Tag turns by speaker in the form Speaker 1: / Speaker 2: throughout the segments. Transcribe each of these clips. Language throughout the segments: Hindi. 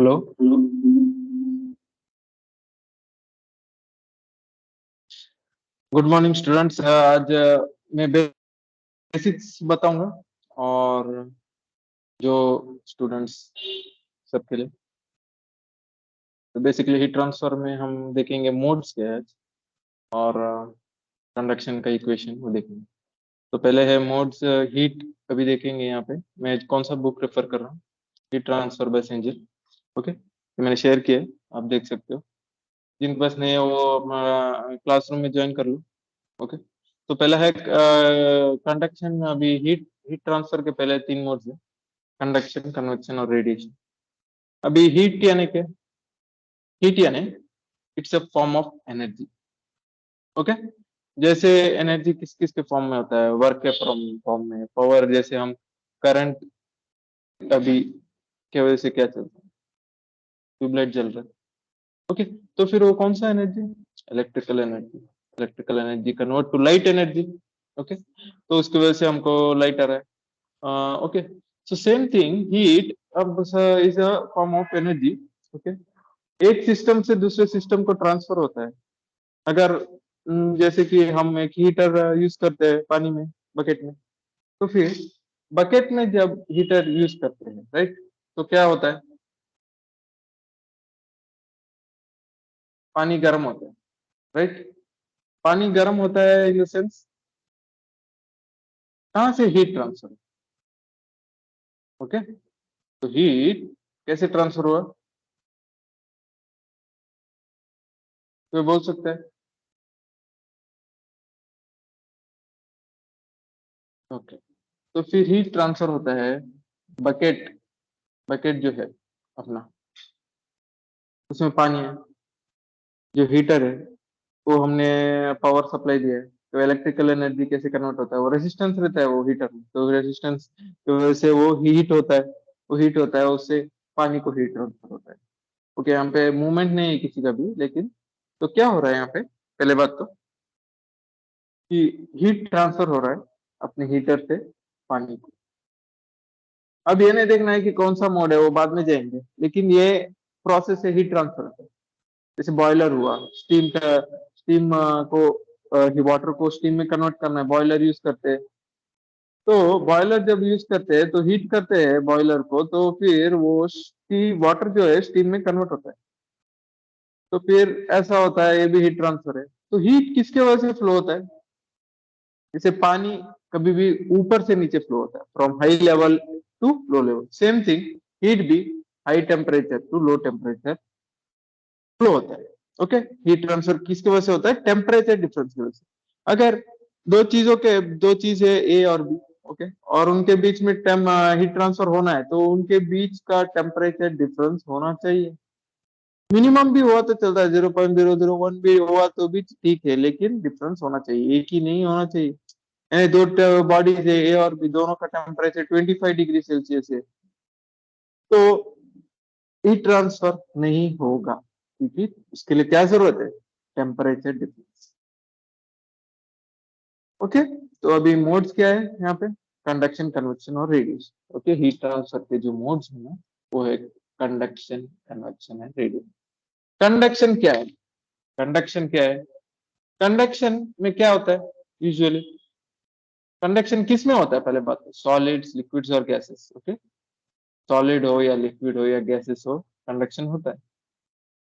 Speaker 1: हेलो। Good morning students. आज मैं बेसिक्स बताऊंगा और जो स्टूडेंट्स सबके लिए। तो बेसिकली हीट ट्रांसफर में हम देखेंगे मोड्स क्या है आज, और कंडक्शन का इक्वेशन वो देखेंगे। तो पहले है मोड्स हीट। अभी देखेंगे यहाँ पे मैं कौन सा बुक रेफर कर रहा हूँ। हीट ट्रांसफर बाय सेंजर। ओके, तो मैंने शेयर किया है, आप देख सकते हो। जिनके पास नहीं है वो हमारा क्लासरूम में ज्वाइन कर लो। ओके, तो पहला है कंडक्शन। अभी हीट हीट ट्रांसफर के पहले तीन मोड्स है: कंडक्शन, कन्वेक्शन और रेडिएशन। अभी हीट यानी क्या? हीट यानी it's a form of energy. Okay, जैसे एनर्जी किस किस के फॉर्म में होता है? वर्क के फॉर्म फॉर्म में, पावर, जैसे हम करंट अभी की वजह से क्या चलता है, ट्यूबलाइट जल रहा है। ओके, तो फिर वो कौन सा energy? Electrical energy. Electrical energy convert to light energy. Okay, तो उसकी वजह से हमको लाइट आ रहा है। Okay, so same thing heat अब is a form of energy. Okay, एक सिस्टम से दूसरे सिस्टम को ट्रांसफर होता है। अगर जैसे कि हम एक हीटर यूज करते हैं पानी में, बकेट में, तो फिर बकेट में जब हीटर यूज करते हैं, राइट, तो क्या होता है? पानी गर्म होता है, राइट। पानी गर्म होता है इन द सेंस कहाँ से हीट ट्रांसफर? ओके, तो हीट कैसे ट्रांसफर हुआ, तो बोल सकते हैं। ओके, तो फिर हीट ट्रांसफर होता है बकेट। बकेट जो है अपना, उसमें पानी है। जो हीटर है वो हमने पावर सप्लाई दिया है, तो इलेक्ट्रिकल एनर्जी कैसे कन्वर्ट होता है? वो रेजिस्टेंस रहता है वो हीटर में, तो रेजिस्टेंस की वजह से वो हीट होता है। वो हीट होता है, उससे पानी को हीट ट्रांसफर होता है। ओके, यहाँ पे मूवमेंट नहीं है किसी का भी, लेकिन तो क्या हो रहा है यहाँ पे? पहले बात तो कि हीट ट्रांसफर हो रहा है अपने हीटर से पानी को। अब ये नहीं देखना है कि कौन सा मोड है, वो बाद में जाएंगे, लेकिन ये प्रोसेस है हीट ट्रांसफर का। जैसे बॉयलर हुआ, स्टीम का, स्टीम को, वाटर को स्टीम में कन्वर्ट करना है, बॉयलर यूज करते हैं। तो बॉयलर जब यूज करते हैं तो हीट करते हैं बॉयलर को, तो फिर वो स्टीम वाटर जो है स्टीम में कन्वर्ट होता है। तो फिर ऐसा होता है, ये भी हीट ट्रांसफर है। तो हीट किसके वजह से फ्लो होता है? जैसे पानी कभी भी ऊपर से नीचे फ्लो होता है, from high level to low level. Same thing heat भी high temperature to low temperature flow होता है। ओके, हीट ट्रांसफर किसकी वजह से होता है? टेम्परेचर डिफरेंस की वजह से। अगर दो चीज है ए और बी, ओके, और उनके बीच में हीट ट्रांसफर होना है, तो उनके बीच का टेम्परेचर डिफरेंस होना चाहिए। मिनिमम भी हुआ तो चलता है, 0.001 भी हुआ तो भी ठीक है, लेकिन डिफरेंस होना चाहिए, एक ही नहीं होना चाहिए। दो बॉडीज है, ए और बी, दोनों का टेम्परेचर 25 डिग्री सेल्सियस है, तो हीट ट्रांसफर नहीं होगा, क्योंकि उसके लिए क्या जरूरत है? Temperature difference. ओके, तो अभी मोड्स क्या है यहाँ पे? कंडक्शन, कन्वेक्शन और रेडिएशन। ओके, हीट ट्रांसफर के जो मोड्स है ना, वो है conduction, convection and radiation. Conduction क्या है? कंडक्शन क्या है? कंडक्शन में क्या होता है यूजुअली? कंडक्शन किस में होता है? पहले बात, सॉलिड्स, लिक्विड्स और गैसेस। ओके, सॉलिड हो या लिक्विड हो या गैसेस हो, कंडक्शन होता है।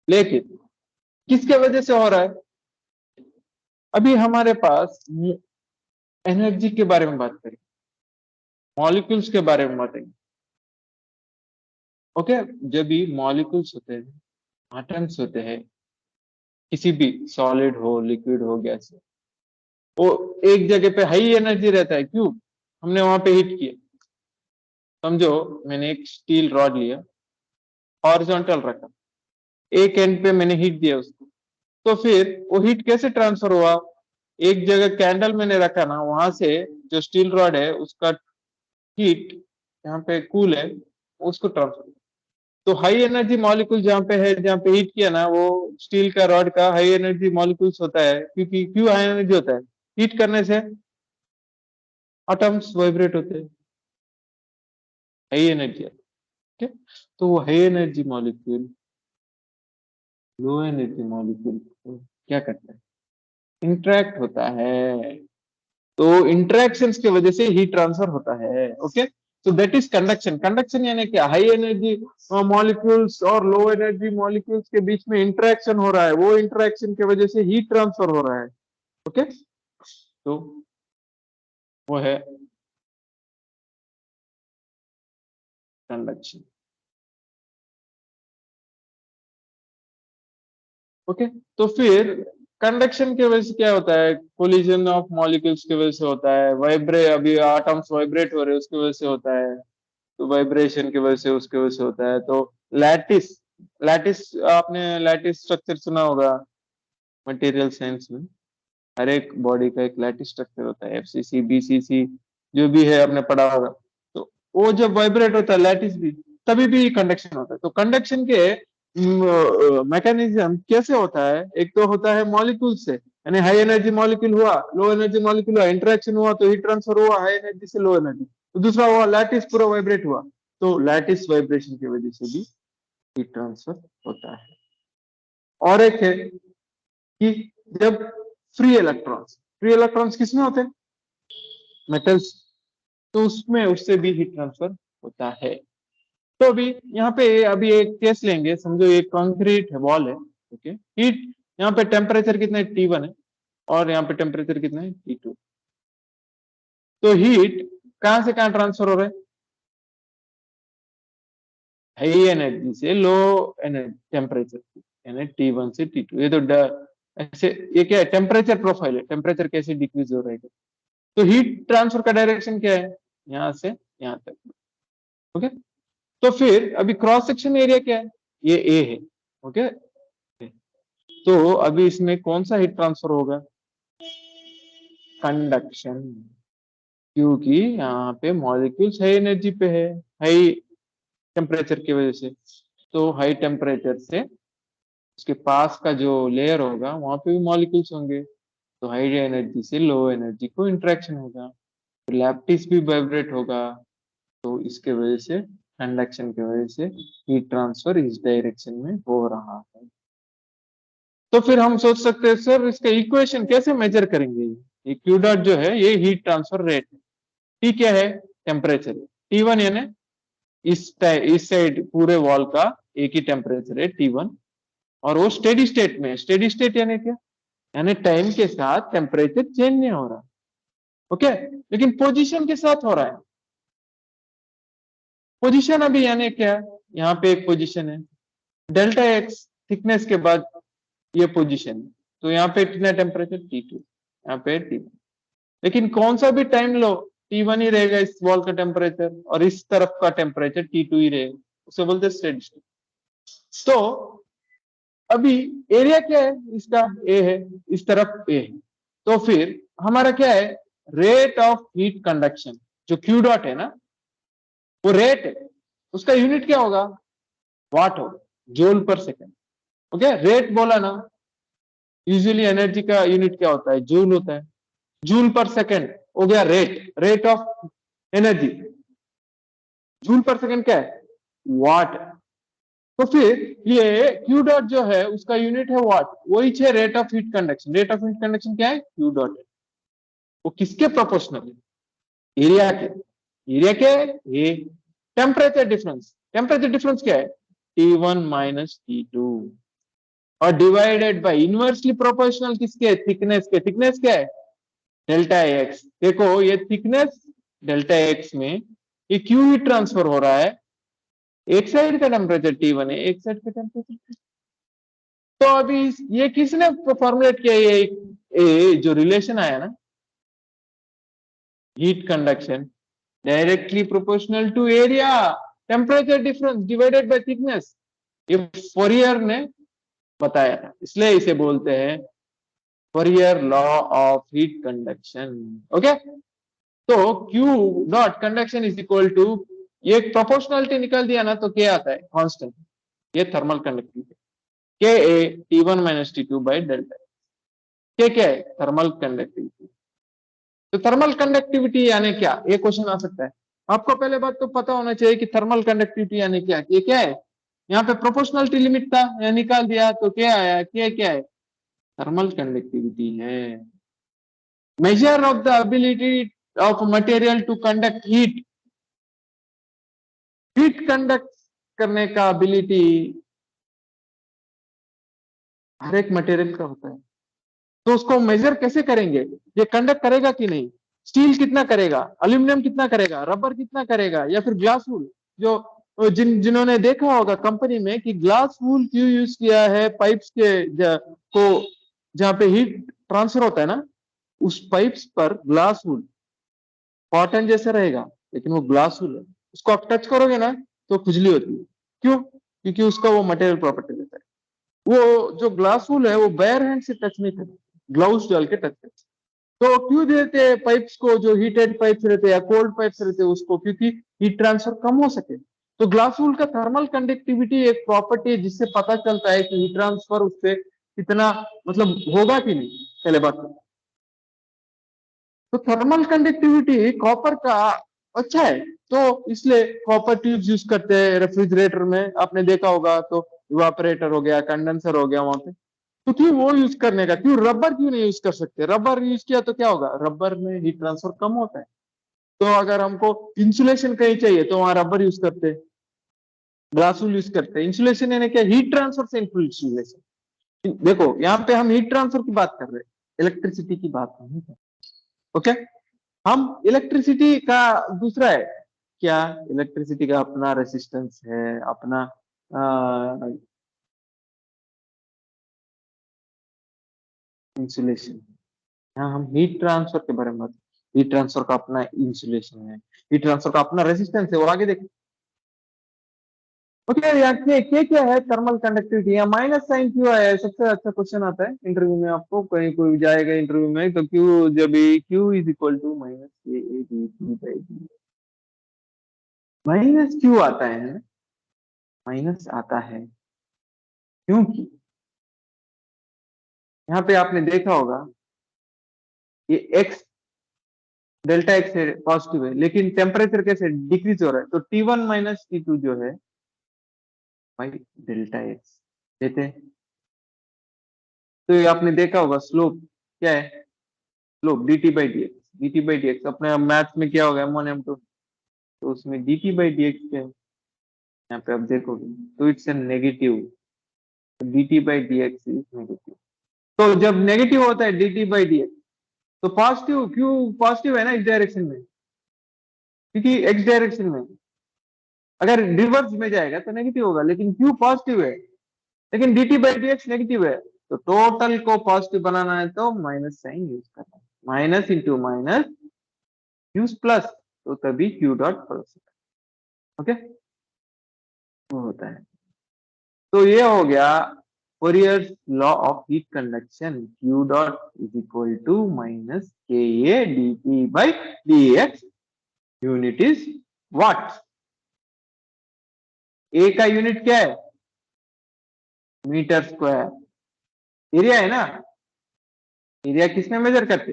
Speaker 1: लेकिन किसके वजह से हो रहा है? अभी हमारे पास एनर्जी के बारे में बात करें, मॉलिक्यूल्स के बारे में बातें। ओके, जब भी मॉलिक्यूल्स होते हैं, एटम्स होते हैं, किसी भी सॉलिड हो, लिक्विड हो, गैस हो, वो एक जगह पे हाई एनर्जी रहता है। क्यों? हमने वहां पे हीट किया। समझो, मैंने एक स्टील रॉड लिया, हॉरिजॉन्टल रखा, एक एंड पे मैंने हीट दिया उसको, तो फिर वो हीट कैसे ट्रांसफर हुआ? एक जगह कैंडल मैंने रखा ना, वहां से जो स्टील रॉड है उसका हीट यहाँ पे कूल है, उसको ट्रांसफर। तो हाई एनर्जी मॉलिक्यूल जहाँ पे है, जहाँ पे हीट किया ना, वो स्टील का रॉड का हाई एनर्जी मॉलिक्यूल्स होता है। क्योंकि क्यों हाई एनर्जी होता है? हीट करने से एटम्स वाइब्रेट होते हैं, हाई एनर्जी। ठीक है, तो वो high energy molecule low energy molecule क्या करता है, इंटरेक्ट होता है। तो इंटरेक्शंस की वजह से हीट ट्रांसफर होता है। ओके, तो दैट इज कंडक्शन। कंडक्शन यानी क्या, हाई एनर्जी मॉलिक्यूल्स और लो एनर्जी मॉलिक्यूल्स के बीच में इंटरेक्शन हो रहा है, वो इंटरेक्शन की वजह से हीट ट्रांसफर हो रहा है। ओके, तो वो है कंडक्शन। ओके, तो फिर कंडक्शन की वजह से क्या होता है, कोलिजन ऑफ मॉलिक्यूल्स की वजह से होता है, वाइब्रे अभी एटम्स वाइब्रेट हो रहे हैं उसकी वजह से होता है, तो वाइब्रेशन की वजह से उसकी वजह से होता है। तो लैटिस, लैटिस आपने लैटिस स्ट्रक्चर सुना होगा मटेरियल साइंस में, हर एक बॉडी का एक लैटिस स्ट्रक्चर होता है, एफसीसी बीसीसी जो भी है आपने पढ़ा होगा। तो वो जब वाइब्रेट होता है लैटिस भी, तभी भी कंडक्शन होता है। तो कंडक्शन के मैकेनिज्म कैसे होता है, एक तो होता है मॉलिक्यूल से, यानी हाई एनर्जी मॉलिक्यूल हुआ, लो एनर्जी मॉलिक्यूल हुआ, इंटरेक्शन हुआ तो हीट ट्रांसफर हुआ हाई एनर्जी से लो एनर्जी। तो दूसरा हुआ लैटिस पूरा वाइब्रेट हुआ, तो लैटिस वाइब्रेशन की वजह से भी हीट ट्रांसफर होता है। और एक है कि जब फ्री इलेक्ट्रॉन्स किसमें होते हैं, मेटल्स, तो उसमें उससे भी हीट ट्रांसफर होता है। तो अभी यहाँ पे अभी एक केस लेंगे, समझो एक कंक्रीट वॉल है। ओके, हीट यहाँ पे टेम्परेचर कितना है, T1 है, और यहाँ पे टेम्परेचर कितना है, T2। तो हीट कहां से कहां ट्रांसफर हो रहा है, हाई एनर्जी से लो एनर्जी टेम्परेचर, यानी T1 से T2। ये तो ऐसे, ये क्या है, टेम्परेचर प्रोफाइल है, टेम्परेचर कैसे डिक्रीज हो रहा है। तो हीट ट्रांसफर का डायरेक्शन क्या है, यहाँ से यहाँ तक। ओके, तो फिर अभी क्रॉस सेक्शन एरिया क्या है, ये ए है। ओके, तो अभी इसमें कौन सा हीट ट्रांसफर होगा, कंडक्शन, क्योंकि यहाँ पे मॉलिक्यूल्स हाई एनर्जी पे है, हाई टेम्परेचर की वजह से। तो हाई टेम्परेचर से उसके पास का जो लेयर होगा वहां पे भी मॉलिक्यूल्स होंगे, तो हाई एनर्जी से लो एनर्जी को इंटरेक्शन होगा, तो लैप्टिस भी वाइब्रेट होगा। तो इसके वजह से, कंडक्शन की वजह से हीट ट्रांसफर इस डायरेक्शन में हो रहा है। तो फिर हम सोच सकते हैं सर इसका इक्वेशन कैसे मेजर करेंगे, ये क्यू डॉट जो है ये हीट ट्रांसफर रेट है, टी क्या है, टेम्परेचर, T1 यानी इस साइड पूरे वॉल का एक ही टेम्परेचर है T1, और वो स्टेडी स्टेट में, स्टेडी स्टेट यानी क्या, यानी टाइम के साथ टेम्परेचर चेंज नहीं हो रहा। ओके, लेकिन पोजीशन के साथ हो रहा है। पोजीशन अभी यानी क्या, यहाँ पे एक पोजीशन है, डेल्टा एक्स थिकनेस के बाद ये पोजीशन है, तो यहाँ पे कितना टेम्परेचर, T2, यहाँ पे T1। लेकिन कौन सा भी टाइम लो, T1 ही रहेगा इस वॉल का टेम्परेचर, और इस तरफ का टेम्परेचर T2 ही रहेगा, उसे बोलते हैं स्टेडी स्टेट। तो अभी एरिया क्या है इसका, ए है, इस तरफ ए है, तो फिर हमारा क्या है, रेट ऑफ हीट कंडक्शन, जो क्यू डॉट है ना, वो रेट है, उसका यूनिट क्या होगा, वाट होगा, जूल पर सेकेंड। ओके, रेट बोला ना, यूजुअली एनर्जी का यूनिट क्या होता है, जूल होता है, जूल पर सेकेंड हो गया rate, rate of energy. Joule पर सेकेंड क्या है, वाट है। तो फिर ये क्यू डॉट जो है उसका यूनिट है वाट, वही है rate of heat conduction. Rate of heat conduction क्या है, क्यू डॉट है। वो किसके प्रोपोर्शनल है, एरिया के। एरिया क्या है, ये टेम्परेचर डिफरेंस, टेम्परेचर डिफरेंस क्या है, T1 माइनस T2, और डिवाइडेड बाय इनवर्सली प्रोपोर्शनल किसके, थिकनेस के। थिकनेस क्या है, डेल्टा एक्स। देखो ये थिकनेस डेल्टा एक्स में ये क्यू हीट ट्रांसफर हो रहा है, एक साइड का टेम्परेचर T1 है, एक साइड का टेम्परेचर। तो अभी ये किसने फॉर्मुलेट किया, ये जो रिलेशन आया ना, heat conduction directly proportional to area temperature difference divided by thickness, ये फोरियर ने बताया था, इसलिए इसे बोलते हैं Fourier law of heat conduction. Okay, तो Q dot conduction is equal to, ये प्रोपोर्शनलिटी निकाल दिया ना, तो क्या आता है, कांस्टेंट, ये थर्मल कंडक्टिविटी, के ए T1 minus T2 by delta. के क्या है, थर्मल कंडक्टिविटी। तो थर्मल कंडक्टिविटी यानी क्या, ये क्वेश्चन आ सकता है, आपको पहले बात तो पता होना चाहिए कि थर्मल कंडक्टिविटी यानी क्या, ये क्या है। यहाँ पे प्रोपोर्शनलिटी लिमिट था, यहाँ निकाल दिया तो क्या आया, क्या है, थर्मल कंडक्टिविटी है। Measure of the ability of material to conduct heat, heat conduct करने का एबिलिटी हर एक मटेरियल का होता है। तो उसको मेजर कैसे करेंगे, ये कंडक्ट करेगा कि नहीं, स्टील कितना करेगा, एल्यूमिनियम कितना करेगा, रबर कितना करेगा, या फिर ग्लास वूल। जो जिन्होंने देखा होगा कंपनी में कि ग्लास वूल क्यों यूज किया है पाइप्स के को जहाँ पे हीट ट्रांसफर होता है ना, उस पाइप्स पर ग्लास वूल कॉटन जैसे रहेगा, लेकिन वो ग्लास वूल है, उसको आप टच करोगे ना तो खुजली होती है। क्यों, क्योंकि उसका वो मटेरियल प्रॉपर्टी देता है। वो जो ग्लास वूल है वो बेयर हैंड से टच नहीं करता, ग्लव्स डाल के टच करता। तो क्यों देते हैं पाइप्स को, जो हीटेड पाइप्स रहते हैं या कोल्ड पाइप्स रहते हैं उसको, क्योंकि हीट ट्रांसफर कम हो सके। तो ग्लास वूल का थर्मल कंडक्टिविटी एक प्रॉपर्टी है जिससे पता चलता है कि हीट ट्रांसफर उससे कितना मतलब होगा कि नहीं, पहले बात। तो थर्मल कंडक्टिविटी कॉपर का अच्छा है, तो इसलिए कॉपर ट्यूब्स यूज करते हैं रेफ्रिजरेटर में, आपने देखा होगा। तो इवापोरेटर हो गया, कंडेंसर हो गया वहां पे, तो क्यों वो यूज करने का, क्यों रबर क्यों नहीं यूज कर सकते, रबर यूज किया तो क्या होगा, रबर में हीट ट्रांसफर कम होता है। तो अगर हमको इंसुलेशन कहीं चाहिए तो वहां रबर यूज करते हैं, ग्लास वूल यूज करते हैं। इंसुलेशन यानी क्या, हीट ट्रांसफर से इंसुलेशन। देखो यहाँ पे हम हीट ट्रांसफर की बात कर रहे हैं, इलेक्ट्रिसिटी की बात नहीं है। ओके, हम इलेक्ट्रिसिटी का दूसरा है क्या, इलेक्ट्रिसिटी का अपना रेसिस्टेंस है, अपना इंसुलेशन। यहाँ हम हीट ट्रांसफर के बारे में बात, हीट ट्रांसफर का अपना इंसुलेशन है, हीट ट्रांसफर का अपना रेसिस्टेंस है, वो आगे देखें। ओके, यहाँ क्या है थर्मल कंडक्टिविटी, यहाँ माइनस साइन क्यों आया है, सबसे अच्छा क्वेश्चन आता है इंटरव्यू में, आपको कहीं कोई जाएगा इंटरव्यू में तो क्यू, जब Q is equal to minus K A D T by D, माइनस क्यों आता है, माइनस आता है क्योंकि यहाँ पे आपने देखा होगा ये एक्स, डेल्टा एक्स है पॉजिटिव है, लेकिन टेम्परेचर कैसे डिक्रीज हो रहा है, तो T1 माइनस T2 जो है भाई डेल्टा एक्स देते हैं। तो ये आपने देखा होगा स्लोप क्या है, slope dt by D x, dt by D x अपने मैथ्स में क्या होगा M1 M2, तो उसमें dt बाई डी एक्स क्या है, यहाँ पे आप देखोगे तो it's a negative, dt by D x is negative. तो जब नेगेटिव होता है dt बाई डी एक्स, तो पॉजिटिव क्यों, पॉजिटिव है ना इस डायरेक्शन में, क्योंकि एक्स डायरेक्शन में, अगर रिवर्स में जाएगा तो नेगेटिव होगा, लेकिन क्यू पॉजिटिव है, लेकिन dt by D x negative है। तो टोटल को पॉजिटिव बनाना है तो माइनस साइन यूज करना है, minus into minus use plus, तो तभी क्यू डॉट प्लस। ओके, वो होता है। तो ये हो गया Fourier's law of heat conduction, Q dot is equal to minus K A D T by D X, unit is watt. A का यूनिट क्या है, मीटर स्क्वायर, एरिया है ना, एरिया किसमें मेजर करते,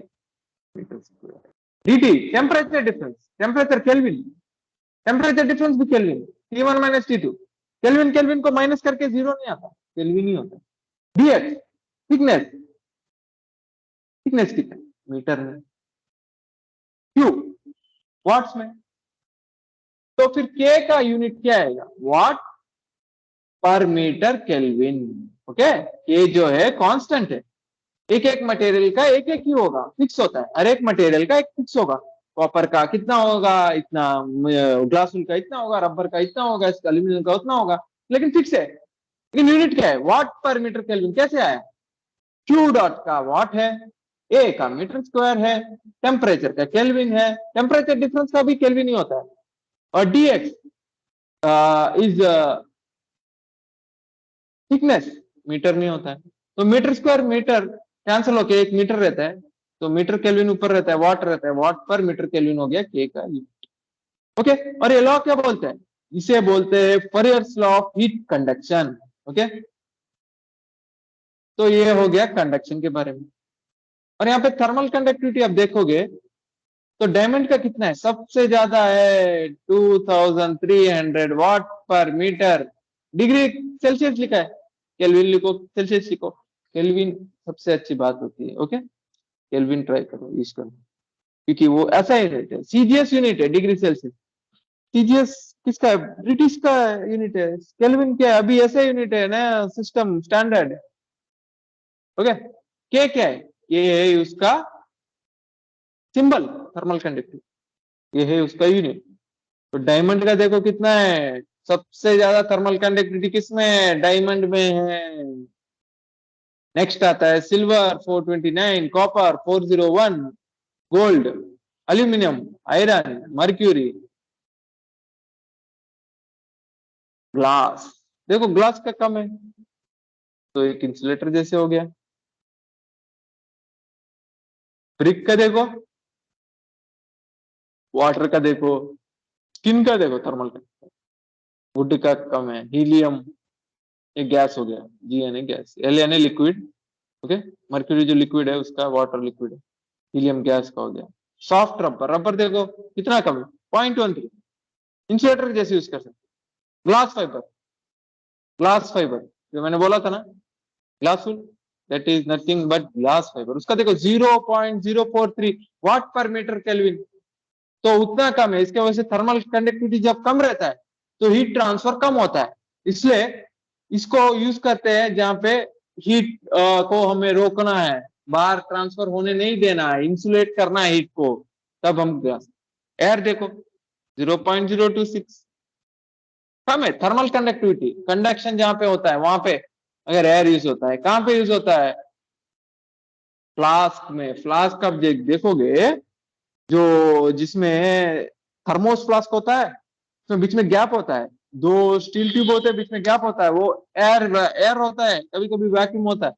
Speaker 1: metre square. DT temperature difference, temperature kelvin, temperature difference भी kelvin, T1 minus T2, kelvin kelvin को माइनस करके जीरो नहीं आता, केल्विन ही होता है। डीएक्स थिकनेस, थिकनेस कितना मीटर में, क्यू वाट्स में, तो फिर के का यूनिट क्या आएगा, वाट पर मीटर केल्विन। ओके, के जो है कांस्टेंट है, एक एक मटेरियल का एक एक ही होगा, फिक्स होता है, हर एक मटेरियल का एक फिक्स होगा। कॉपर का कितना होगा इतना, ग्लास का इतना होगा, रबर का इतना होगा, इसका एल्यूमिनियम का उतना होगा, लेकिन फिक्स है। लेकिन यूनिट क्या है, वाट पर मीटर केल्विन, कैसे आया, क्यू डॉट का वाट है, ए का मीटर स्क्वायर है, टेम्परेचर का केल्विन है, टेम्परेचर डिफरेंस का भी केल्विन ही होता है, और dx इज थिकनेस, मीटर में होता है। तो मीटर स्क्वायर मीटर कैंसिल होके एक मीटर रहता है, तो मीटर केल्विन ऊपर रहता है, वाट रहता है, वाट पर मीटर केल्विन हो गया के का यूनिट। ओके, और ये लॉ क्या बोलते हैं, इसे बोलते हैं Fourier's law of heat conduction. Okay, तो ये हो गया कंडक्शन के बारे में। और यहाँ पे थर्मल कंडक्टिविटी आप देखोगे तो डायमंड का कितना है, सबसे ज्यादा है 2300 वाट पर मीटर। डिग्री सेल्सियस लिखा है, केल्विन लिखो, सेल्सियस लिखो। केल्विन सबसे अच्छी बात होती है। ओके, केल्विन ट्राई करो, यूज करो, क्योंकि वो ऐसा यूनिट है, सीजीएस यूनिट है डिग्री सेल्सियस। सीजीएस किसका है, ब्रिटिश का यूनिट है। केल्विन क्या है, अभी ऐसा यूनिट है ना, सिस्टम स्टैंडर्ड। ओके, के क्या है, ये है उसका सिंबल, थर्मल कंडक्टिविटी, ये है उसका यूनिट। तो डायमंड का देखो कितना है, सबसे ज्यादा थर्मल कंडक्टिविटी किसमें है, डायमंड में है। नेक्स्ट आता है silver 429, copper 401, gold, aluminium, iron, mercury, glass. देखो ग्लास का कम है, तो एक इंसुलेटर जैसे हो गया। ब्रिक का देखो, वाटर का देखो, स्किन का देखो, थर्मल का, वुड का कम है, हीलियम एक गैस हो गया, जी यानी गैस, एल यानी लिक्विड। ओके, मर्क्यूरी जो लिक्विड है उसका, वाटर लिक्विड है, हीलियम गैस का हो गया। सॉफ्ट रबर, रबर देखो कितना कम है, 0.13, इंसुलेटर जैसे यूज कर सकते। ग्लास फाइबर, ग्लास फाइबर जो मैंने बोला था ना, glassful, that is nothing but glass fibre, उसका देखो 0.043 वाट पर मीटर केल्विन, तो उतना कम है। इसके वजह से थर्मल कंडक्टिविटी जब कम रहता है तो हीट ट्रांसफर कम होता है, इसलिए इसको यूज करते हैं जहां पे हीट को हमें रोकना है, बाहर ट्रांसफर होने नहीं देना है, इंसुलेट करना है हीट को, तब हम ग्लास। एयर देखो 0.026, कम है थर्मल कंडक्टिविटी, कंडक्शन जहां पे होता है वहां पे अगर एयर यूज होता है, कहां पे यूज होता है, फ्लास्क में। फ्लास्क आप देखोगे जो जिसमें थर्मोस फ्लास्क होता है, उसमें बीच में गैप होता है, दो स्टील ट्यूब होते हैं, बीच में गैप होता है, वो एयर एयर होता है, कभी कभी वैक्यूम होता है।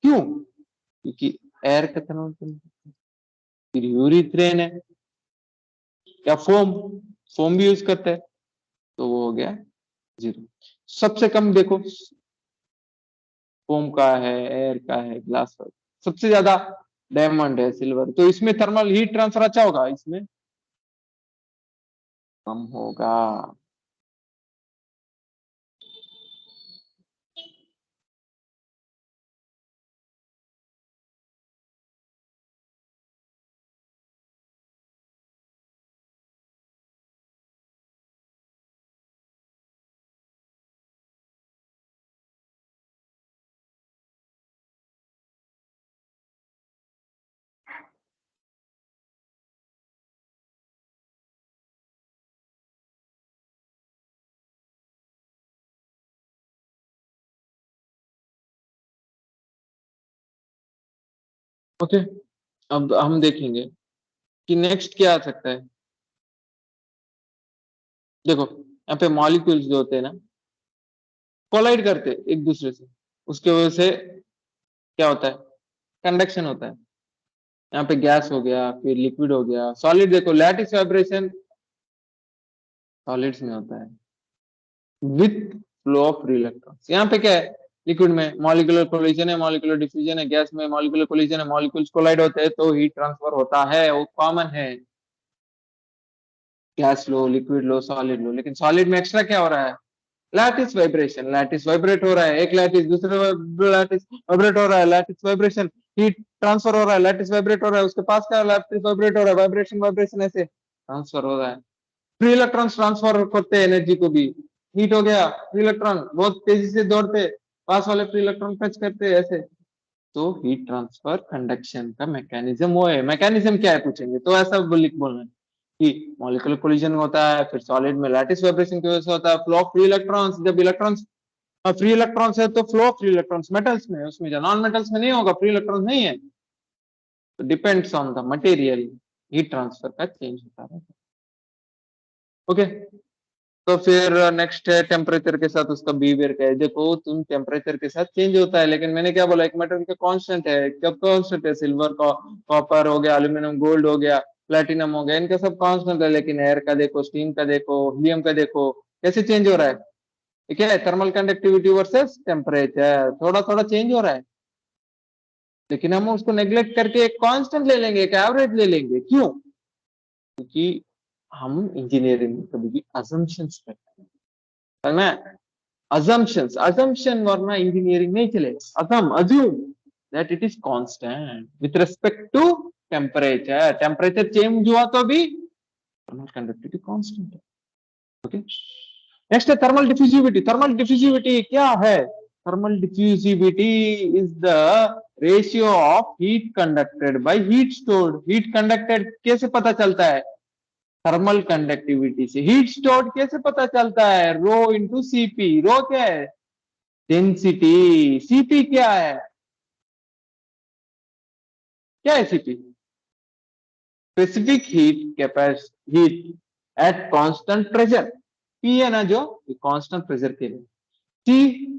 Speaker 1: क्यों, क्योंकि एयर का थर्मल, फिर यूरिथ्रेन है या फोम, फोम भी यूज करते हैं, तो वो हो गया 0। सबसे कम देखो, फोम का है, एयर का है, ग्लास का, सबसे ज्यादा डायमंड है, सिल्वर, तो इसमें थर्मल हीट ट्रांसफर अच्छा होगा, इसमें कम होगा। ओके, अब हम देखेंगे कि नेक्स्ट क्या आ सकता है। देखो यहाँ पे मॉलिक्यूल्स जो होते हैं ना, कोलाइड करते हैं एक दूसरे से, उसके वजह से क्या होता है, कंडक्शन होता है। यहाँ पे गैस हो गया, फिर लिक्विड हो गया, सॉलिड देखो, लैटिस वाइब्रेशन सॉलिड्स में होता है with flow of free electrons. यहाँ पे क्या है, लिक्विड में मॉलिक्यूलर कोलिजन है, मॉलिक्यूलर डिफ्यूजन है, गैस में मॉलिक्यूलर कोलिजन है, मॉलिक्यूल्स कोलाइड होते हैं तो हीट ट्रांसफर होता है, वो कॉमन है। गैस लो, लिक्विड लो, सॉलिड लो, लेकिन सॉलिड में एक्स्ट्रा क्या हो रहा है, लैटिस वाइब्रेशन, लैटिस वाइब्रेट हो रहा है, एक लैटिस दूसरे लैटिस वाइब्रेट हो रहा है, लैटिस वाइब्रेशन, हीट ट्रांसफर हो रहा है, लैटिस वाइब्रेट हो रहा है, उसके पास का लैटिस वाइब्रेट हो रहा है, वाइब्रेशन वाइब्रेशन ऐसे ट्रांसफर हो रहा है। फ्री इलेक्ट्रॉन्स ट्रांसफर करते हैं एनर्जी को भी, हीट हो गया, फ्री इलेक्ट्रॉन बहुत तेजी से दौड़ते, पास वाले फ्री इलेक्ट्रॉन टच करते हैं ऐसे। तो हीट ट्रांसफर कंडक्शन का मैकेनिज्म वो है, मैकेनिज्म क्या है पूछेंगे तो ऐसा लिख बोलना है कि मॉलिक्यूलर कोलिजन होता है, फिर सॉलिड में लैटिस वाइब्रेशन की वजह से होता है, फ्लो ऑफ फ्री इलेक्ट्रॉन्स, जब इलेक्ट्रॉन्स फ्री इलेक्ट्रॉन्स है तो flow of free electrons metals में, उसमें जो नॉन मेटल्स में नहीं होगा, फ्री इलेक्ट्रॉन्स नहीं है, तो depends on the material, heat transfer का चेंज होता है। ओके, तो फिर नेक्स्ट है टेम्परेचर के साथ उसका बिहेवियर का है। देखो तुम टेम्परेचर के साथ चेंज होता है, लेकिन मैंने क्या बोला, एक मेटल का कांस्टेंट है, कब कांस्टेंट है, सिल्वर का, कॉपर हो गया, एल्यूमिनियम, गोल्ड हो गया, प्लेटिनम हो गया, इनका सब कांस्टेंट है। लेकिन एयर का देखो, स्टीम का देखो, हीलियम का देखो, कैसे चेंज हो रहा है, ठीक है, थर्मल कंडक्टिविटी वर्सेस टेम्परेचर थोड़ा थोड़ा चेंज हो रहा है, लेकिन हम उसको नेग्लेक्ट करके एक कांस्टेंट ले लेंगे, एक एवरेज ले लेंगे, क्यों, क्योंकि हम इंजीनियरिंग में कभी भी assumptions करते हैं, है ना? assumption वरना इंजीनियरिंग नहीं चलेगा। assume that it is constant with respect to temperature change हुआ तो भी थर्मल कंडक्टिविटी कांस्टेंट है। ओके, नेक्स्ट है थर्मल डिफ्यूजिविटी। थर्मल डिफ्यूजिविटी क्या है? Thermal diffusivity is the ratio of heat conducted by heat stored. Heat conducted कैसे पता चलता है? थर्मल कंडक्टिविटी से। हीट स्टोर्ड कैसे पता चलता है? Rho into CP. रो क्या है? डेंसिटी। सीपी क्या है? क्या है CP? Specific heat capacity, heat at constant pressure. P है ना जो, कांस्टेंट प्रेशर के लिए। T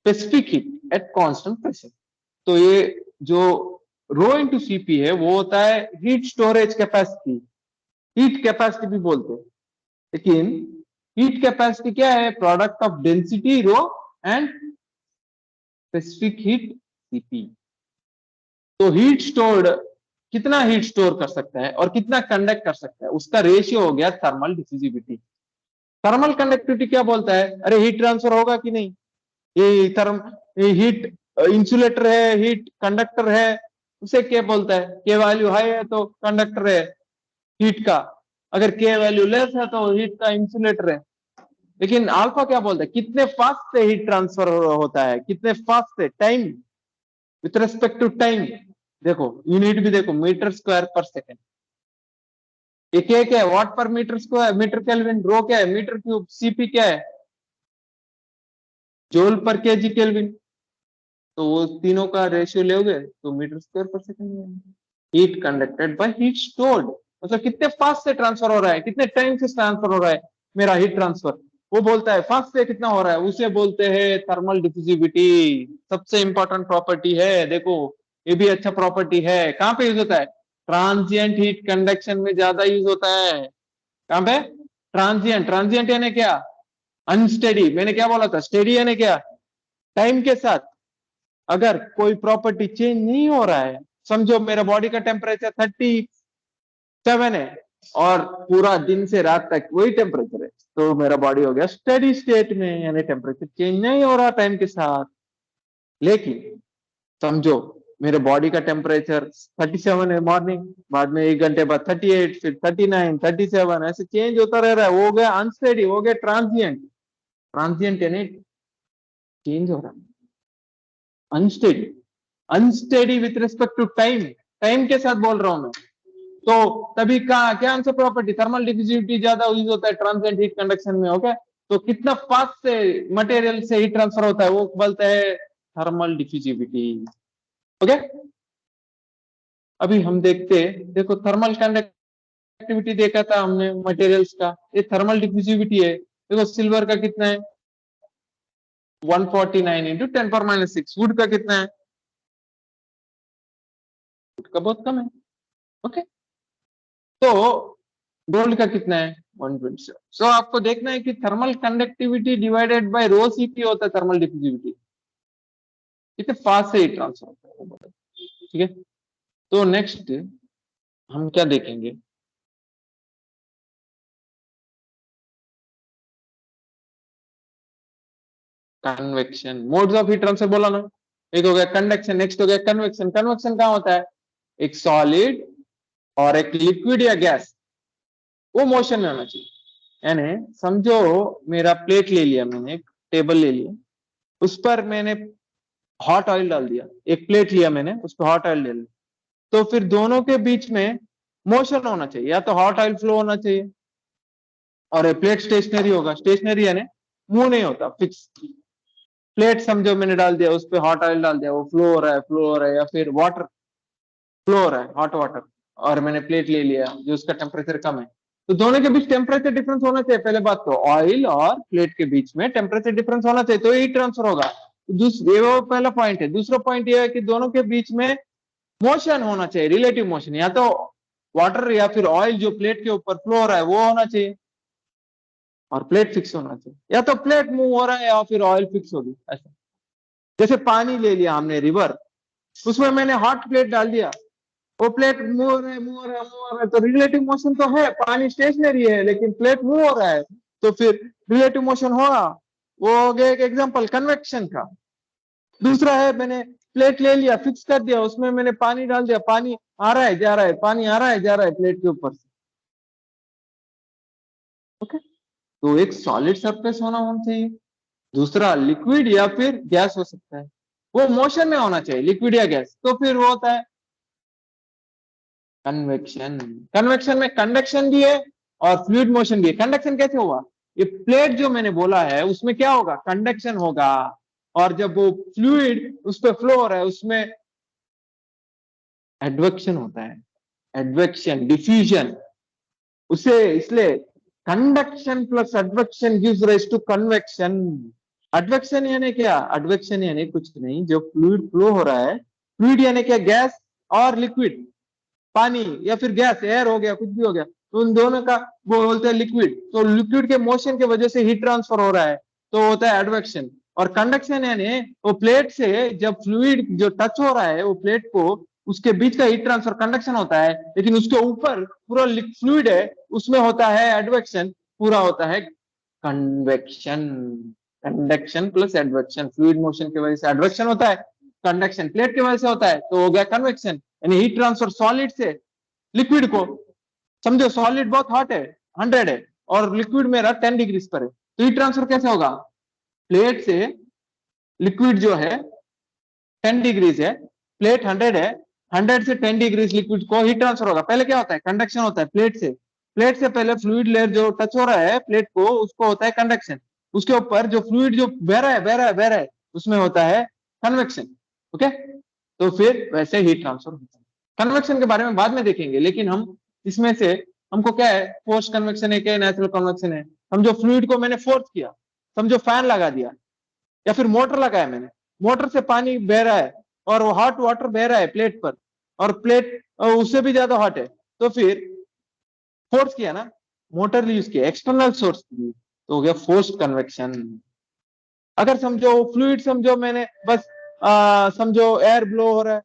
Speaker 1: specific heat at constant pressure. तो ये जो रो इंटू सीपी है वो होता है heat storage capacity. Heat capacity भी बोलते हैं, लेकिन हीट कैपेसिटी क्या है? Product of density rho and specific heat CP. तो हीट स्टोर्ड कितना हीट स्टोर कर सकता है और कितना कंडक्ट कर सकता है, उसका रेशियो हो गया थर्मल डिफ्यूजिविटी। थर्मल कंडक्टिविटी क्या बोलता है? अरे हीट ट्रांसफर होगा कि नहीं? ये हीट इंसुलेटर है, हीट कंडक्टर है, उसे क्या बोलता है? के वैल्यू हाई है तो कंडक्टर है हीट का, अगर के वैल्यू लेस है तो हीट का इंसुलेटर है। लेकिन अल्फा क्या बोलता है? कितने फास्ट से हीट ट्रांसफर होता है, कितने फास्ट से, time with respect to time. देखो यूनिट भी देखो, मीटर स्क्वायर पर सेकेंड। एक क्या है? वाट पर मीटर स्क्वायर, मीटर केल्विन। रो क्या है? Metre cube. सीपी क्या है? जूल पर केजी केल्विन। तो वो तीनों का रेशियो लोगे तो मीटर स्क्वायर पर second. Heat conducted by heat stored, मतलब कितने फास्ट से ट्रांसफर हो रहा है, कितने टाइम से ट्रांसफर हो रहा है मेरा हीट ट्रांसफर। वो बोलता है फास्ट से कितना हो रहा है, उसे बोलते हैं थर्मल डिफ्यूजिविटी। सबसे इंपॉर्टेंट प्रॉपर्टी है, देखो ये भी अच्छा प्रॉपर्टी है। कहां पे यूज होता है? ट्रांजिएंट हीट कंडक्शन में ज्यादा यूज होता है। कहां पे? ट्रांजिएंट। ट्रांजिएंट यानी क्या? अनस्टेडी। मैंने क्या बोला था? स्टेडी यानी क्या? टाइम के साथ अगर कोई प्रॉपर्टी चेंज नहीं हो रहा है, समझो मेरा बॉडी का टेम्परेचर 37 है और पूरा दिन से रात तक वही टेम्परेचर है, तो मेरा बॉडी हो गया स्टेडी स्टेट में, यानी टेम्परेचर चेंज नहीं हो रहा टाइम के साथ। लेकिन समझो मेरे बॉडी का टेम्परेचर 37 है मॉर्निंग, बाद में 1 घंटे बाद 38, फिर 39, 37, ऐसे चेंज होता रह रहा है, वो हो गया अनस्टेडी, हो गया ट्रांजिएंट। ट्रांजिएंट यानी चेंज हो रहा है। Unsteady, unsteady with respect to time, time के साथ बोल रहा हूं मैं। तो तभी कहा क्या आंसर प्रॉपर्टी? थर्मल डिफ्यूजिविटी ज्यादा यूज होता है ट्रांजिएंट हीट कंडक्शन में। ओके, तो कितना फास्ट से मटेरियल से हीट ट्रांसफर होता है वो बोलते हैं थर्मल डिफ्यूजिविटी। ओके, अभी हम देखते, देखो थर्मल कंडक्टिविटी देखा था हमने मटेरियल्स का, ये थर्मल डिफ्यूजिविटी है। देखो सिल्वर का कितना है? 149 इंटू 10⁻⁶। वुड का कितना है? वुड का बहुत कम है। ओके, तो गोल्ड का कितना है? 127। सो आपको देखना है कि thermal conductivity divided by rho CP होता है थर्मल डिफ्यूजिविटी, कितने फास्ट से हीट ट्रांसफर होता है। ठीक है, तो नेक्स्ट हम क्या देखेंगे? Convection. Modes of heat transfer बोला ना, एक हो गया कंडक्शन, नेक्स्ट हो गया कन्वेक्शन। कन्वेक्शन कहां होता है? एक सॉलिड और एक लिक्विड या गैस, वो मोशन में होना चाहिए। यानी समझो मेरा प्लेट ले लिया मैंने, एक टेबल ले लिया, उस पर मैंने हॉट ऑयल डाल दिया। एक प्लेट लिया मैंने, उस पर हॉट ऑयल डाल दिया, तो फिर दोनों के बीच में मोशन होना चाहिए, या तो हॉट ऑयल फ्लो होना चाहिए और प्लेट स्टेशनरी होगा। स्टेशनरी यानी मूव नहीं होता, फिक्स। प्लेट समझो मैंने डाल दिया, उस पर हॉट ऑयल डाल दिया, वो फ्लो हो रहा है, फ्लो हो रहा है, या फिर वाटर फ्लो हो रहा है, हॉट वाटर, और मैंने प्लेट ले लिया जो उसका टेम्परेचर कम है, तो दोनों के बीच टेम्परेचर डिफरेंस होना चाहिए। पहले बात तो ऑयल और प्लेट के बीच में टेम्परेचर डिफरेंस होना चाहिए, तो हीट ट्रांसफर होगा। ये वो पहला पॉइंट है। दूसरा पॉइंट ये है कि दोनों के बीच में मोशन होना चाहिए, रिलेटिव मोशन। या तो वाटर या फिर ऑयल जो प्लेट के ऊपर फ्लो हो रहा है वो होना चाहिए, और प्लेट फिक्स होना चाहिए। या तो प्लेट मूव हो रहा है या फिर ऑयल फिक्स होगी, ऐसा। जैसे पानी ले लिया हमने रिवर, उसमें मैंने हॉट प्लेट डाल दिया, वो प्लेट मूव हो रहा है, मूव हो रहा है, मूव हो रहा है, तो रिलेटिव मोशन तो है, पानी स्टेशनरी है लेकिन प्लेट मूव हो रहा है, तो फिर रिलेटिव मोशन होगा। वो हो गया एक एग्जांपल कन्वेक्शन का। दूसरा है मैंने प्लेट ले लिया, फिक्स कर दिया, उसमें मैंने पानी डाल दिया, पानी आ रहा है जा रहा है, पानी आ रहा है जा रहा है प्लेट के ऊपर से। ओके, तो एक सॉलिड सरफेस होना चाहिए, दूसरा लिक्विड या फिर गैस हो सकता है, वो मोशन में होना चाहिए, लिक्विड या गैस, तो फिर वो होता है कन्वेक्शन। कन्वेक्शन में कंडक्शन भी है और फ्लूइड मोशन भी है। कंडक्शन कैसे होगा, ये प्लेट जो मैंने बोला है उसमें क्या होगा, कंडक्शन होगा, और जब वो फ्लूइड उस पर फ्लो हो रहा है उसमें एडवेक्शन होता है, एडवेक्शन डिफ्यूजन, उसे इसलिए conduction plus advection gives rise to convection. Advection यानी क्या, एडवेक्शन यानी कुछ नहीं, जो फ्लूइड फ्लो हो रहा है, फ्लूइड यानी क्या, गैस और लिक्विड, पानी या फिर गैस, एयर हो गया, कुछ भी हो गया, तो उन दोनों का वो बोलते हैं लिक्विड, तो लिक्विड के मोशन की वजह से हीट ट्रांसफर हो रहा है, तो होता है एडवेक्शन। और कंडक्शन यानी वो प्लेट से जब फ्लूइड जो टच हो रहा है वो प्लेट को, उसके बीच का हीट ट्रांसफर कंडक्शन होता है, लेकिन उसके ऊपर पूरा फ्लूइड है, उसमें होता है एडवेक्शन, पूरा होता है convection. Conduction plus advection, fluid motion की वजह से एडवेक्शन होता है, कंडक्शन प्लेट की वजह से होता है, तो हो गया कन्वेक्शन, यानी हीट ट्रांसफर सॉलिड से लिक्विड को। समझो सॉलिड बहुत हॉट है, 100 है, और लिक्विड मेरा 10 डिग्री पर है, तो हीट ट्रांसफर कैसे होगा, प्लेट से लिक्विड जो है 10 डिग्रीज है, प्लेट 100 है, 100 से 10 डिग्रीज लिक्विड को हीट ट्रांसफर होगा। पहले क्या होता है, कंडक्शन होता है प्लेट से, प्लेट से पहले फ्लूइड लेयर जो टच हो रहा है प्लेट को, उसको होता है कंडक्शन, उसके ऊपर जो फ्लूइड जो बह रहा है बह रहा है बह रहा है, उसमें होता है कन्वेक्शन। ओके, तो फिर वैसे हीट ट्रांसफर होता है। कन्वेक्शन के बारे में बाद में देखेंगे, लेकिन हम इसमें से हमको क्या है, फोर्स कन्वेक्शन है क्या नेचुरल कन्वेक्शन है। समझो फ्लूइड को मैंने फोर्स किया, समझो फैन लगा दिया या फिर मोटर लगाया मैंने, मोटर से पानी बह रहा है और वो हॉट वाटर बह रहा है प्लेट पर, और प्लेट उससे भी ज्यादा हॉट है, तो फिर फोर्स किया ना, मोटर यूज किया, एक्सटर्नल सोर्स, तो हो गया फोर्स कन्वेक्शन। अगर समझो फ्लूइड, समझो मैंने बस समझो एयर ब्लो हो रहा है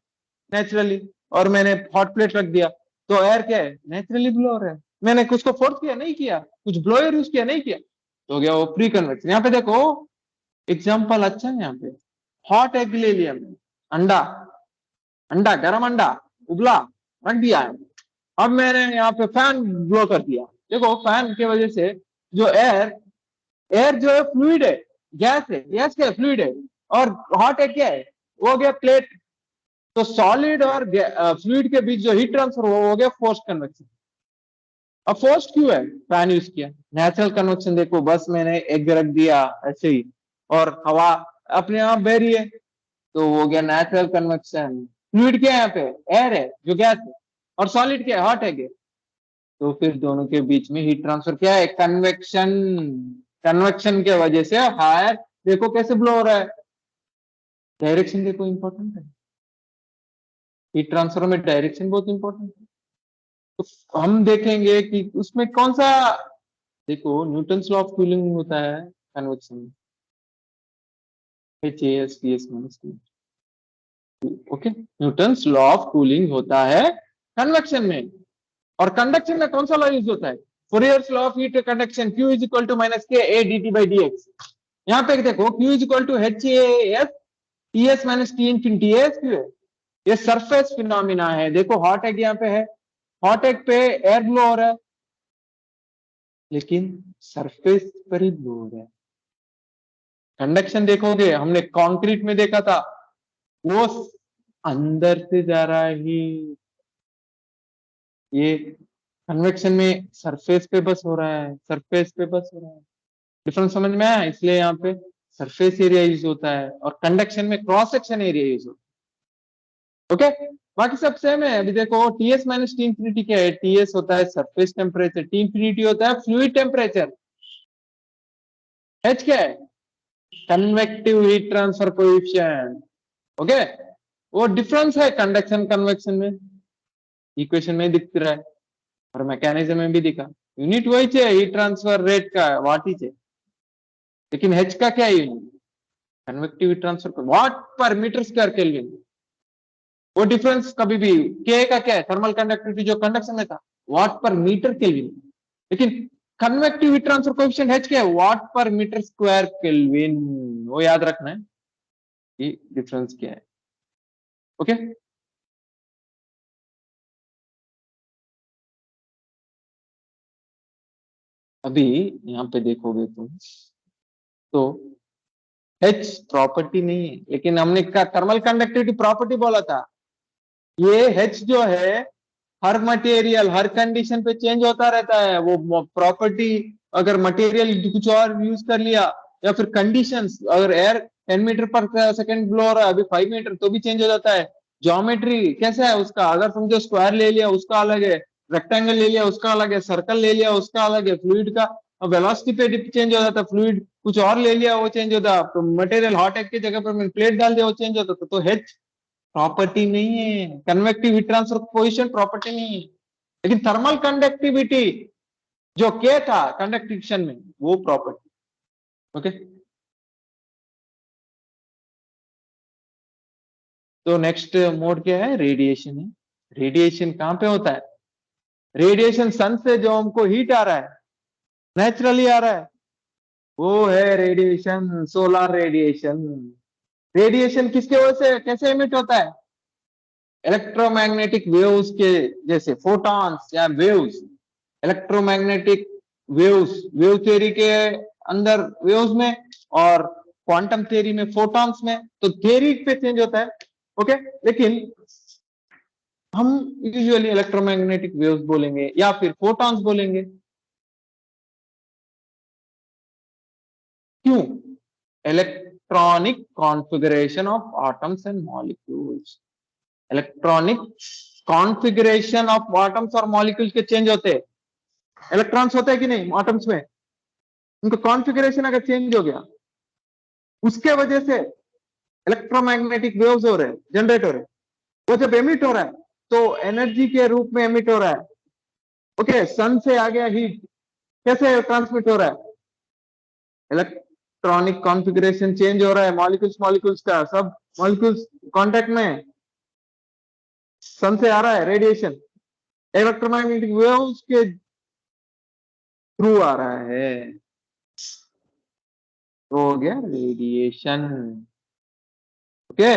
Speaker 1: नेचुरली, और मैंने हॉट प्लेट रख दिया, तो एयर क्या है, नेचुरली ब्लो हो रहा है, मैंने कुछ को फोर्स किया नहीं किया, कुछ ब्लोअर यूज किया नहीं किया, तो हो गया वो फ्री कन्वेक्शन। यहाँ पे देखो एग्जाम्पल अच्छा है, यहाँ पे हॉट एग ले लिया मैंने, अंडा, अंडा गरम अंडा उबला रख दिया है, अब मैंने यहाँ पे फैन ब्लो कर दिया, देखो फैन की वजह से जो एयर, एयर जो है फ्लूइड है, गैस है, गैस क्या है, फ्लूइड है, और हॉट एग क्या है, वो हो गया प्लेट, तो सॉलिड और फ्लूइड के बीच जो हीट ट्रांसफर हुआ हो गया फोर्स कन्वेक्शन। अब फोर्स क्यों है, फैन यूज किया। नेचुरल कन्वेक्शन देखो, बस मैंने एग रख दिया ऐसे ही और हवा अपने आप बह रही है, तो हो गया नेचुरल कन्वेक्शन। फ्लूइड क्या है, यहाँ पे एयर है जो गैस है, और सॉलिड क्या है, हॉट है, तो फिर दोनों के बीच में हीट ट्रांसफर क्या है, कन्वेक्शन। कन्वेक्शन के वजह से हायर, देखो कैसे ब्लो हो रहा है, डायरेक्शन देखो इंपॉर्टेंट है, हीट ट्रांसफर में डायरेक्शन बहुत इंपॉर्टेंट है। तो हम देखेंगे कि उसमें कौन सा, देखो न्यूटन्स लॉ ऑफ कूलिंग होता है कन्वेक्शन में, H A S T S minus T. Okay, Newton's law of cooling होता है कन्वेक्शन में, और कंडक्शन में कौन सा लॉ यूज होता है, Fourier's law of heat conduction, Q is equal to minus K A D T by D X. यहाँ पे देखो Q is equal to H A S T S minus T infinity S Q है, ये सरफेस फिनोमिना है। देखो हॉट एग यहाँ पे है, हॉट एग पे एयर ब्लो हो रहा है, लेकिन सरफेस पर ही ब्लो हो रहा है। कंडक्शन देखोगे, हमने कंक्रीट में देखा था, वो अंदर से जा रहा है ही, ये कन्वेक्शन में सरफेस पे बस हो रहा है, सरफेस पे बस हो रहा है। डिफरेंस समझ में आया, इसलिए यहाँ पे सरफेस एरिया यूज होता है और कंडक्शन में क्रॉस सेक्शन एरिया यूज होता है। ओके, बाकी सब सेम है। अभी देखो टीएस माइनस टी इंफिनिटी क्या है, टीएस होता है सरफेस टेम्परेचर, टी इंफिनिटी होता है फ्लूइड टेम्परेचर, एच क्या है, convective heat transfer coefficient. Okay, वो डिफरेंस है कंडक्शन कन्वेक्शन में, इक्वेशन में दिख रहा है और मैकेनिज्म में भी दिखा, यूनिट वही है हीट ट्रांसफर रेट का वाट ही है, लेकिन एच का क्या यूनिट, कन्वेक्टिव हीट ट्रांसफर वाट पर मीटर स्क्वायर केल्विन। वो डिफरेंस कभी भी के का क्या है, थर्मल कंडक्टिविटी जो कंडक्शन में था वाट पर मीटर केल्विन, लेकिन convective heat transfer coefficient H क्या है, वाट पर मीटर स्क्वायर केल्विन। वो याद रखना है कि डिफरेंस क्या है। ओके, अभी यहाँ पे देखोगे तुम तो H प्रॉपर्टी नहीं है, लेकिन हमने क्या थर्मल कंडक्टिविटी प्रॉपर्टी बोला था। ये H जो है हर मटेरियल हर कंडीशन पे चेंज होता रहता है। वो प्रॉपर्टी अगर मटेरियल कुछ और यूज कर लिया या फिर कंडीशंस, अगर एयर 10 मीटर पर सेकंड ब्लो हो रहा है अभी 5 मीटर तो भी चेंज हो जाता है। ज्योमेट्री कैसा है उसका, अगर समझो स्क्वायर ले लिया उसका अलग है, रेक्टेंगल ले लिया उसका अलग है, सर्कल ले लिया उसका अलग है, फ्लूइड का वेलोसिटी पे चेंज हो जाता है, फ्लूइड कुछ और ले लिया वो चेंज होता है, तो मटेरियल हॉट एग की जगह पर प्लेट डाल दिया वो चेंज होता है। तो H प्रॉपर्टी नहीं है, convective heat transfer coefficient property नहीं है, लेकिन थर्मल कंडक्टिविटी जो के था कंडक्टिविटी में वो प्रॉपर्टी। ओके, तो नेक्स्ट मोड क्या है, रेडिएशन है। रेडिएशन कहां पे होता है, रेडिएशन सन से जो हमको हीट आ रहा है नेचुरली आ रहा है वो है रेडिएशन, सोलर रेडिएशन। रेडिएशन किसके वजह से कैसे इमिट होता है, इलेक्ट्रोमैग्नेटिक वेव्स के जैसे फोटॉन्स या waves, electromagnetic waves, wave theory के अंदर वेव्स में और क्वांटम थ्योरी में फोटॉन्स में, तो थ्योरी पे चेंज होता है। ओके, लेकिन हम यूजुअली इलेक्ट्रोमैग्नेटिक वेव्स बोलेंगे या फिर फोटॉन्स बोलेंगे। क्यों, electronic configuration of atoms and molecules, electronic configuration of atoms और मॉलिक्यूल्स के चेंज होते हैं। इलेक्ट्रॉन्स होते हैं कि नहीं एटम्स में, उनका कॉन्फ़िगरेशन अगर चेंज हो गया उसके वजह से इलेक्ट्रोमैग्नेटिक वेव्स हो रहे हैं, जनरेट हो रहे हैं। वो जब एमिट हो रहा है तो एनर्जी के रूप में एमिट हो रहा है। ओके, सन से आ गया हीट, कैसे ट्रांसमिट हो रहा है, इलेक्ट्रॉनिक कॉन्फ़िगरेशन चेंज हो रहा है, मॉलिक्यूल्स मॉलिक्यूल्स का सब मॉलिक्यूल्स कांटेक्ट में, सन से आ रहा है रेडिएशन, इलेक्ट्रोमैग्नेटिक वेव्स के थ्रू आ रहा है, तो हो गया रेडिएशन। ओके,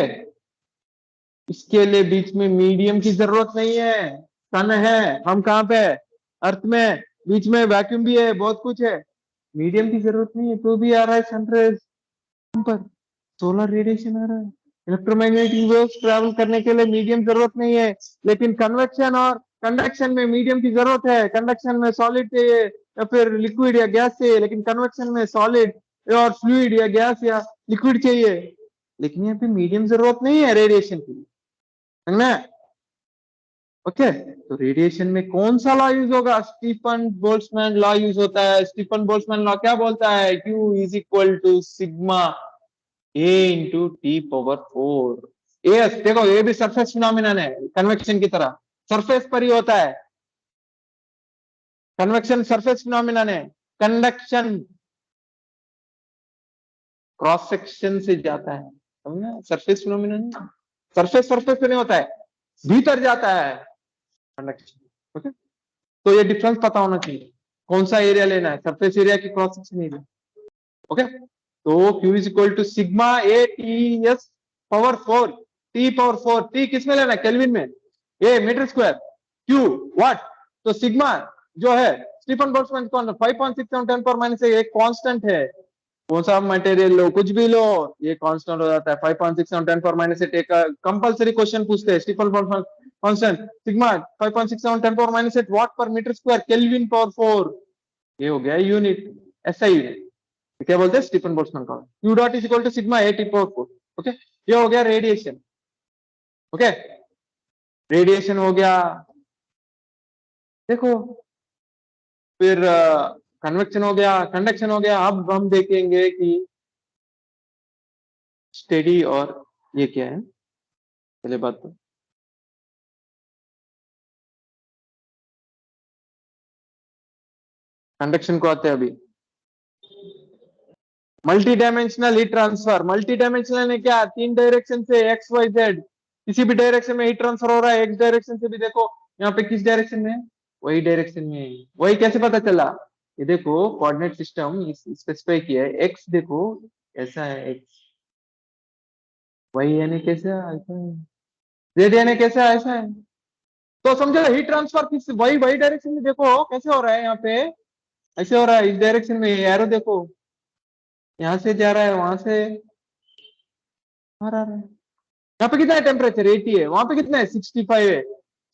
Speaker 1: इसके लिए बीच में मीडियम की जरूरत नहीं है। सन है, हम कहां पे है, अर्थ में, बीच में वैक्यूम भी है, बहुत कुछ है, मीडियम की जरूरत नहीं है, तो भी आ रहा है सनराइज पर, सोलर रेडिएशन आ रहा है। इलेक्ट्रोमैग्नेटिक वेव्स ट्रैवल करने के लिए मीडियम जरूरत नहीं है, लेकिन कन्वेक्शन और कंडक्शन में मीडियम की जरूरत है। कंडक्शन में सॉलिड चाहिए या फिर लिक्विड या गैस चाहिए, लेकिन कन्वेक्शन में सॉलिड और फ्लूइड या गैस या लिक्विड चाहिए, लेकिन यहाँ पे मीडियम जरूरत नहीं है रेडिएशन की, है ना। ओके, तो रेडिएशन में कौन सा लॉ यूज होगा, स्टीफन बोल्ट्जमैन लॉ यूज होता है। स्टीफन बोल्ट्जमैन लॉ क्या बोलता है, Q is equal to sigma A into T power 4। A देखो, ये भी सरफेस फिनोमिनन है कन्वेक्शन की तरह, सरफेस पर ही होता है। कन्वेक्शन सरफेस फिनोमिनन है, कंडक्शन क्रॉस सेक्शन से जाता है, समझना, सरफेस फिनोमिनन, सरफेस सरफेस पे नहीं होता है, भीतर जाता है कंडक्शन। ओके, तो ये डिफरेंस पता होना चाहिए, कौन सा एरिया लेना है, सरफेस एरिया की क्रॉस सेक्शन एरिया। ओके, तो Q is equal to sigma A T S power 4, T power 4, T किसमें लेना है, केल्विन में, A metre square, Q watt, तो सिग्मा जो है स्टीफन बोल्ट्जमैन कांस्टेंट 5.67 10 पर माइनस एक कांस्टेंट है, कौन सा मटेरियल लो कुछ भी लो ये कांस्टेंट हो जाता है। 5.67 10 पर माइनस 8 का कंपलसरी क्वेश्चन पूछते हैं, स्टीफन बोल्ट्जमैन कांस्टेंट सिग्मा 5.67 10 पर माइनस 8 वाट पर मीटर स्क्वायर केल्विन पावर 4, ये हो गया यूनिट, ऐसा यूनिट क्या बोलते हैं, स्टीफन बोल्ट्जमैन का Q dot is equal to sigma A T power 4। Okay, ये हो गया रेडिएशन। ओके, रेडिएशन हो गया, देखो फिर कन्वेक्शन हो गया, कंडक्शन हो गया। अब हम देखेंगे कि स्टेडी और ये क्या है, पहले बात तो कंडक्शन को आते हैं अभी। Multi dimensional heat transfer, multi dimensional ने क्या, 3 डायरेक्शन से एक्स वाई जेड किसी भी डायरेक्शन में हीट ट्रांसफर हो रहा है, एक्स डायरेक्शन से भी देखो यहाँ पे किस डायरेक्शन में है, वही डायरेक्शन में है। वही कैसे पता चला, ये देखो कोऑर्डिनेट सिस्टम स्पेसिफाई किया है, एक्स देखो ऐसा है, एक्स वही यानी कैसा ऐसा है, जेड यानी कैसा ऐसा है। तो समझो हीट ट्रांसफर किस वही वही डायरेक्शन में देखो कैसे हो रहा है, यहाँ पे ऐसे हो रहा है, इस डायरेक्शन में एरो देखो यहाँ से जा रहा है, वहां से आ रहा है। यहाँ पे कितना है टेम्परेचर 80 है, वहां पे कितना है 65 है।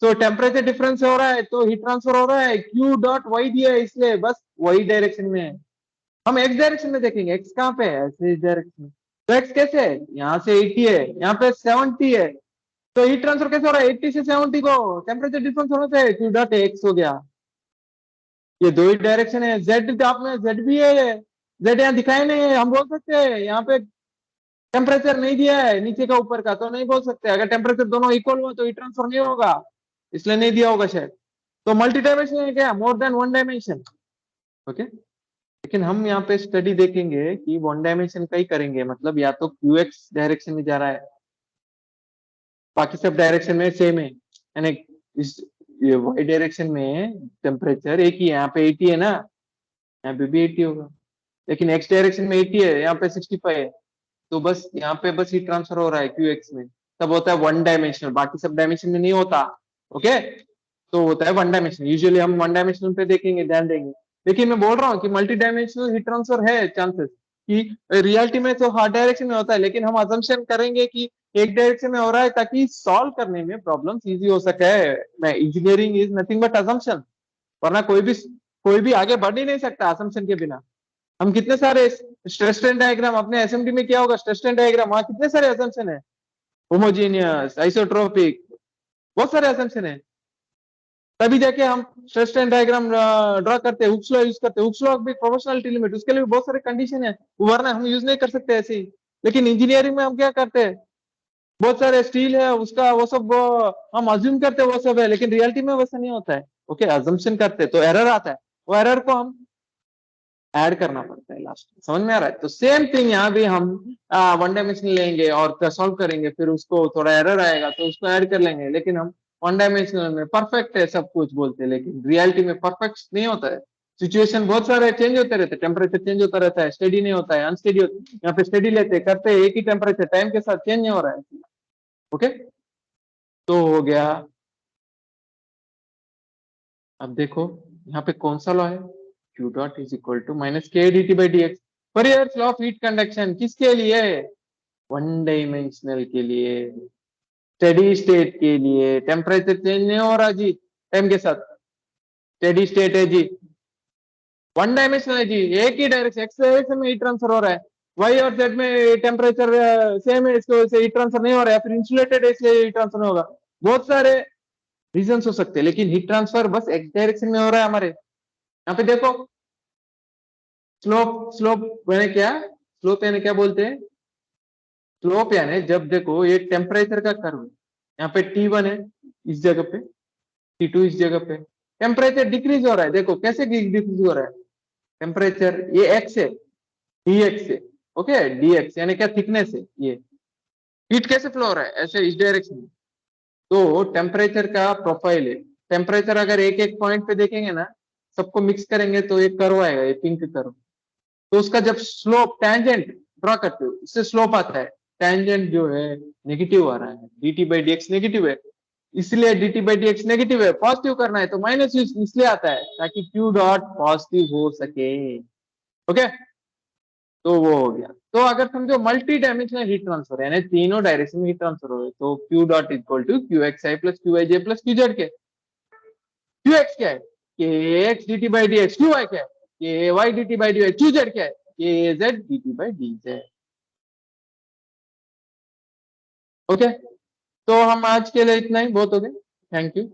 Speaker 1: तो टेम्परेचर डिफरेंस हो रहा है तो हीट ट्रांसफर हो रहा है, क्यू डॉट वही दिया है इसलिए बस वही डायरेक्शन में है। हम एक्स डायरेक्शन में देखेंगे, एक्स कहाँ पे है, ऐसे इस डायरेक्शन में। तो एक्स कैसे है, यहाँ से 80 है, यहाँ पे 70 है, तो हीट ट्रांसफर कैसे हो रहा है 80 से 70 को, टेम्परेचर डिफरेंस होना चाहिए, क्यू डॉट एक्स हो गया। ये दो ही डायरेक्शन है, जेड आप में जेड भी है, जेड यहाँ दिखाई नहीं है, हम बोल सकते हैं यहाँ पे टेम्परेचर नहीं दिया है नीचे का ऊपर का, तो नहीं बोल सकते। अगर टेम्परेचर दोनों इक्वल हुआ तो हीट ट्रांसफर नहीं होगा, इसलिए नहीं दिया होगा शायद। तो मल्टी डायमेंशन है क्या, more than one dimension. Okay, लेकिन हम यहाँ पे स्टडी देखेंगे कि वन डायमेंशन का ही करेंगे, मतलब या तो क्यू एक्स डायरेक्शन में जा रहा है, बाकी सब डायरेक्शन में सेम है, यानी इस ये वाई डायरेक्शन में टेम्परेचर एक ही है, यहाँ पे 80 है ना, यहाँ पे भी 80 होगा, लेकिन एक्स डायरेक्शन में 80 है, यहाँ पे 65 है। तो बस यहाँ पे बस हीट ट्रांसफर हो रहा है क्यू एक्स में, तब होता है वन डायमेंशनल, बाकी सब डायमेंशन में नहीं होता। ओके, तो होता है वन डायमेंशनल, यूजुअली हम वन डायमेंशनल पे देखेंगे, ध्यान देंगे। लेकिन मैं बोल रहा हूँ कि मल्टी डायमेंशनल हीट ट्रांसफर है चांसेस कि रियलिटी में तो हर डायरेक्शन में होता है, लेकिन हम अजम्पशन करेंगे कि एक डायरेक्शन में हो रहा है ताकि सॉल्व करने में प्रॉब्लम्स इजी हो सके। मैं engineering is nothing but assumption, वरना कोई भी आगे बढ़ ही नहीं सकता असम्पशन के बिना। हम कितने सारे स्ट्रेस स्ट्रेन डायग्राम अपने एसएमडी में किया होगा, स्ट्रेस स्ट्रेन डायग्राम, वहां कितने सारे असम्पशन है, होमोजीनियस, आइसोट्रोपिक, बहुत सारे असम्पशन है। तभी जाके हम स्ट्रेस स्ट्रेन डायग्राम ड्रॉ करते हैं, हुक्स लॉ यूज करते हैं, हुक्स लॉ भी प्रोपोर्शनलिटी लिमिट, उसके लिए भी बहुत सारे कंडीशन है, वरना हम यूज नहीं कर सकते ऐसे ही। लेकिन इंजीनियरिंग में हम क्या करते हैं, बहुत सारे स्टील है उसका वो सब हम अज्यूम करते हैं वो सब है, लेकिन रियलिटी में वैसा नहीं होता है। ओके, अजम्पशन करते हैं तो एरर आता है, वो एरर को हम ऐड करना पड़ता है लास्ट में, समझ में आ रहा है। तो सेम थिंग यहाँ भी हम वन डायमेंशन लेंगे और सॉल्व करेंगे, फिर उसको थोड़ा एरर आएगा तो उसको ऐड कर लेंगे, लेकिन हम वन डायमेंशनल में परफेक्ट है सब कुछ बोलते हैं, लेकिन रियलिटी में परफेक्ट नहीं होता है। सिचुएशन बहुत सारे चेंज होते रहते हैं, टेम्परेचर चेंज होता रहता है, स्टेडी नहीं होता है, अनस्टेडी होता है। यहाँ पे स्टेडी लेते करते एक ही टेम्परेचर टाइम के साथ चेंज नहीं हो रहा है। ओके, तो हो गया। अब देखो यहाँ पे कौन सा लॉ है, Q dot is equal to minus K D T by D X. Fourier's law of heat conduction किसके लिए, वन डायमेंशनल के लिए, स्टेडी स्टेट के लिए, टेम्परेचर चेंज नहीं हो रहा जी टाइम के साथ, स्टेडी स्टेट है जी, वन डायमेंशनल है जी, एक ही डायरेक्शन एक्स डायरेक्शन में हीट ट्रांसफर हो रहा है, वाई और जेड में टेम्परेचर सेम है, इसकी वजह से हीट ट्रांसफर नहीं हो रहा है, फिर इंसुलेटेड है इसलिए हीट ट्रांसफर नहीं होगा। बहुत सारे रीजन हो सकते हैं, लेकिन हीट ट्रांसफर बस एक्स डायरेक्शन में हो रहा है हमारे। यहाँ पे देखो स्लोप, स्लोप यानी क्या, स्लोप यानी क्या बोलते हैं, स्लोप यानी जब देखो ये टेम्परेचर का कर्व, यहाँ पे T1 है इस जगह पे, T2 इस जगह पे, टेम्परेचर डिक्रीज हो रहा है, देखो कैसे डिक्रीज हो रहा है टेम्परेचर, ये एक्स है, dx है। ओके, dx यानी क्या, थिकनेस है, ये हीट कैसे फ्लो हो रहा है ऐसे इस डायरेक्शन में। तो टेम्परेचर का प्रोफाइल है, टेम्परेचर अगर एक एक पॉइंट पे देखेंगे ना, सबको मिक्स करेंगे तो एक कर्व आएगा, ये पिंक कर्व। तो उसका जब स्लोप टैंजेंट ड्रॉ करते हो उससे स्लोप आता है, टैंजेंट जो है नेगेटिव आ रहा है, dt by D x negative है, इसलिए dt by D x negative है, पॉजिटिव करना है तो माइनस यूज इसलिए आता है ताकि क्यू डॉट पॉजिटिव हो सके। ओके, तो वो हो गया। तो अगर समझो मल्टी डायमेंशनल हीट ट्रांसफर यानी तीनों डायरेक्शन में हीट ट्रांसफर हो, तो Q dot equal to Q X I plus Q I J plus Q Z K. Q X क्या है, K X D T by D X, Q Y क्या है, K Y D T by D Y, Q Z क्या है, K Z D T by D Z. Okay, तो हम आज के लिए इतना ही बहुत हो गए, थैंक यू।